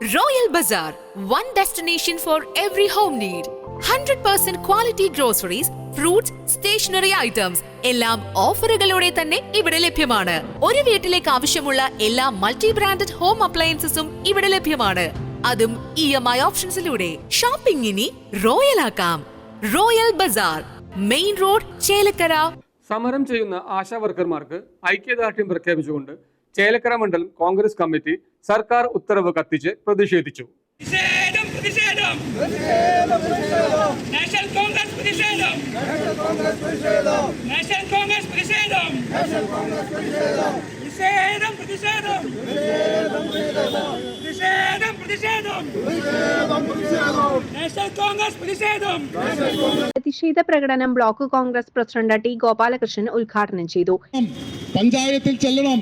Royal Bazaar, one destination for every home need. 100% quality groceries, fruits, stationery items എല്ലാം ഓഫറുകളോടെ തന്നെ ഇവിടെ ലഭ്യമാണ്. ഒരു വീട്ടിലേക്ക് ആവശ്യമുള്ള എല്ലാ മൾട്ടി ബ്രാൻഡഡ് ഹോം അപ്ലയൻസസും ഇവിടെ ലഭ്യമാണ്. അതും EMI ഓപ്ഷൻസിലൂടെ. ഷോപ്പിംഗ് ഇനി റോയൽ ആക്കാം. Royal bazaar, main road, Chelakkara. സമരം ചെയ്യുന്ന ആശാ വർക്കർമാർക്ക് ഐക്യദാർഢ്യം പ്രഖ്യാപിച്ചുകൊണ്ട് ചേലക്കര മണ്ഡലം കോൺഗ്രസ് കമ്മിറ്റി സർക്കാർ ഉത്തരവ് കത്തിച്ച് പ്രതിഷേധിച്ചു. പ്രതിഷേധ പ്രകടനം block Congress president T Gopalakrishnan ഉദ്ഘാടനം ചെയ്തു. പഞ്ചായത്തിൽ ചെല്ലണം,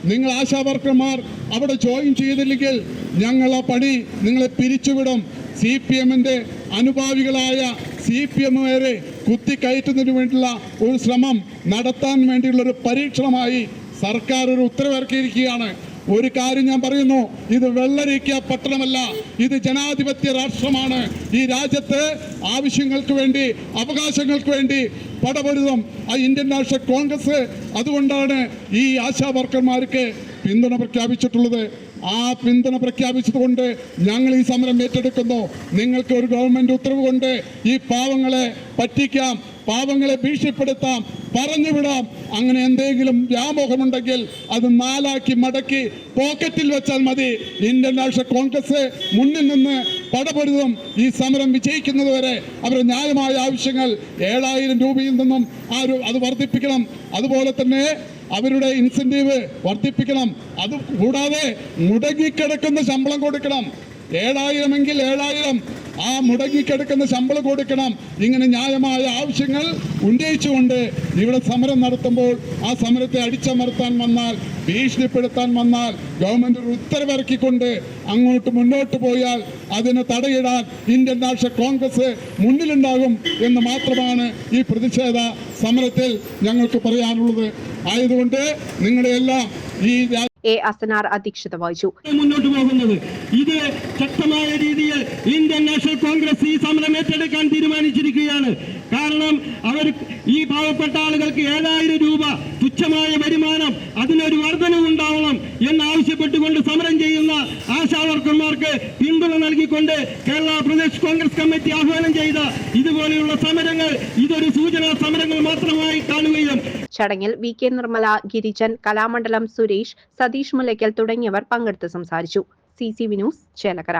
നിങ്ങൾ ആശാ വർക്കർമാർ അവിടെ ജോയിൻ ചെയ്തില്ലെങ്കിൽ ഞങ്ങൾ ആ പണി നിങ്ങളെ പിരിച്ചുവിടും. CPM-ന്റെ അനുഭാവികളായ CPM വരെ കുത്തിക്കയറ്റുന്നതിന് വേണ്ടിയുള്ള ഒരു ശ്രമം നടത്താൻ വേണ്ടിയുള്ള ഒരു പരീക്ഷണമായി സർക്കാർ ഒരു ഉത്തരവിറക്കിയിരിക്കുകയാണ്. ഒരു കാര്യം ഞാൻ പറയുന്നു, ഇത് വെള്ളരിക്ക പട്ടണമല്ല, ഇത് ജനാധിപത്യ രാഷ്ട്രമാണ്. ഈ രാജ്യത്ത് ആവശ്യങ്ങൾക്ക് വേണ്ടി, അവകാശങ്ങൾക്ക് വേണ്ടി പടപൊരുതും ഇന്ത്യൻ നാഷണൽ കോൺഗ്രസ്. അതുകൊണ്ടാണ് ഈ ആശാ വർക്കർമാർക്ക് പിന്തുണ പ്രഖ്യാപിച്ചിട്ടുള്ളത്. ആ പിന്തുണ പ്രഖ്യാപിച്ചതുകൊണ്ട് ഞങ്ങൾ ഈ സമരം ഏറ്റെടുക്കുന്നു. നിങ്ങൾക്ക് ഒരു ഗവൺമെന്റ് ഉത്തരവ് കൊണ്ട് ഈ പാവങ്ങളെ പറ്റിക്കാം, പാവങ്ങളെ ഭീഷണിപ്പെടുത്താം, പറഞ്ഞുവിടാം. അങ്ങനെ എന്തെങ്കിലും വ്യാമോഹമുണ്ടെങ്കിൽ അത് നാലാക്കി മടക്കി പോക്കറ്റിൽ വെച്ചാൽ മതി. ഇന്ത്യൻ നാഷണൽ കോൺഗ്രസ് മുന്നിൽ നിന്ന് പടപൊരുതും. ഈ സമരം വിജയിക്കുന്നതുവരെ അവരുടെ ന്യായമായ ആവശ്യങ്ങൾ 7000 രൂപയിൽ നിന്നും അത് വർദ്ധിപ്പിക്കണം. അതുപോലെ തന്നെ അവരുടെ ഇൻസെന്റീവ് വർദ്ധിപ്പിക്കണം. അത് കൂടാതെ മുടങ്ങിക്കിടക്കുന്ന ശമ്പളം കൊടുക്കണം. 7000 എങ്കിൽ 7000 ആ മുടങ്ങിക്കിടക്കുന്ന ശമ്പളം കൊടുക്കണം. ഇങ്ങനെ ന്യായമായ ആവശ്യങ്ങൾ ഉന്നയിച്ചുകൊണ്ട് ഇവിടെ സമരം നടത്തുമ്പോൾ ആ സമരത്തെ അടിച്ചമർത്താൻ വന്നാൽ, ഭീഷണിപ്പെടുത്താൻ വന്നാൽ ഗവൺമെന്റ് ഒരു ഉത്തരവിറക്കിക്കൊണ്ട് അങ്ങോട്ട് മുന്നോട്ട് പോയാൽ അതിന് തടയിടാൻ ഇന്ത്യൻ നാഷണൽ കോൺഗ്രസ് മുന്നിലുണ്ടാകും എന്ന് മാത്രമാണ് ഈ പ്രതിഷേധ സമരത്തിൽ ഞങ്ങൾക്ക് പറയാനുള്ളത്. ആയതുകൊണ്ട് നിങ്ങളെല്ലാം ഈ അസനാർ അധ്യക്ഷത വഹിച്ചു. മുന്നോട്ട് പോകുന്നത് ഇത് ശക്തമായ രീതിയിൽ ഇന്ത്യൻ നാഷണൽ കോൺഗ്രസ് ഈ സമരം ഏറ്റെടുക്കാൻ തീരുമാനിച്ചിരിക്കുകയാണ്. കാരണം അവർ ഈ പാവപ്പെട്ട ആളുകൾക്ക് 7000 രൂപ തുച്ഛമായ വരുമാനം, അതിനൊരു വർധനവ് ഉണ്ടാവണം എന്നാവശ്യപ്പെട്ടുകൊണ്ട് സമരം ചെയ്യുന്ന ആശാ വർക്കർമാർക്ക് പിന്തുണ നൽകിക്കൊണ്ട് കേരള പ്രദേശ് കോൺഗ്രസ് കമ്മിറ്റി ആഹ്വാനം ചെയ്ത ഇതുപോലെയുള്ള സമരങ്ങൾ ഇതൊരു സൂചനാ സമരങ്ങൾ മാത്രമായി കാണുകയും. ചടങ്ങിൽ VK നിർമ്മല, ഗിരിജൻ, കലാമണ്ഡലം സുരേഷ്, സതീഷ് മുല്ലയ്ക്കൽ തുടങ്ങിയവർ പങ്കെടുത്ത് സംസാരിച്ചു. CCV news, Chelakkara.